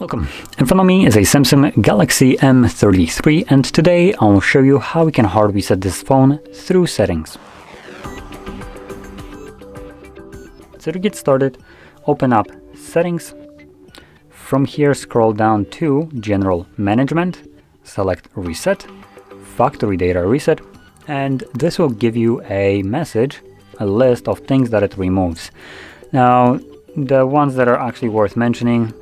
Welcome. In front of me is a Samsung Galaxy M33, and today I'll show you how we can hard reset this phone through settings. So to get started, open up Settings. From here, scroll down to General Management, select Reset, Factory Data Reset, and this will give you a message, a list of things that it removes. Now, the ones that are actually worth mentioning,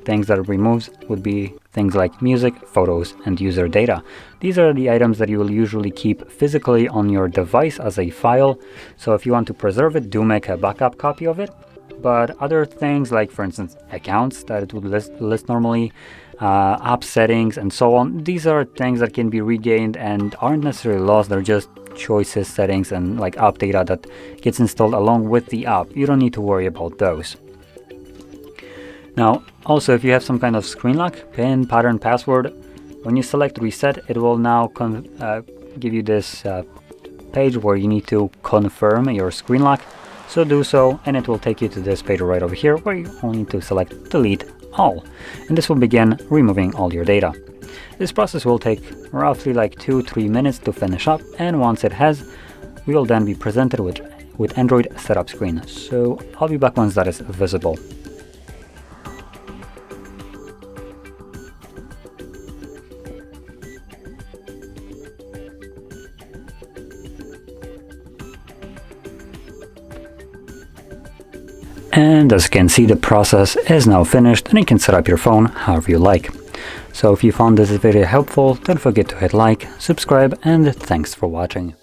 things that it removes would be things like music, photos, and user data. These are the items that you will usually keep physically on your device as a file. So if you want to preserve it, do make a backup copy of it. But other things like, for instance, accounts that it would list normally, app settings, and so on, these are things that can be regained and aren't necessarily lost. They're just choices, settings, and like app data that gets installed along with the app. You don't need to worry about those. Now, also, if you have some kind of screen lock, PIN, pattern, password, when you select reset, it will now give you this page where you need to confirm your screen lock. So do so, and it will take you to this page right over here where you only need to select delete all. And this will begin removing all your data. This process will take roughly like 2-3 minutes to finish up, and once it has, we will then be presented with Android setup screen. So I'll be back once that is visible. And as you can see, the process is now finished, and you can set up your phone however you like. So if you found this video helpful, don't forget to hit like, subscribe, and thanks for watching.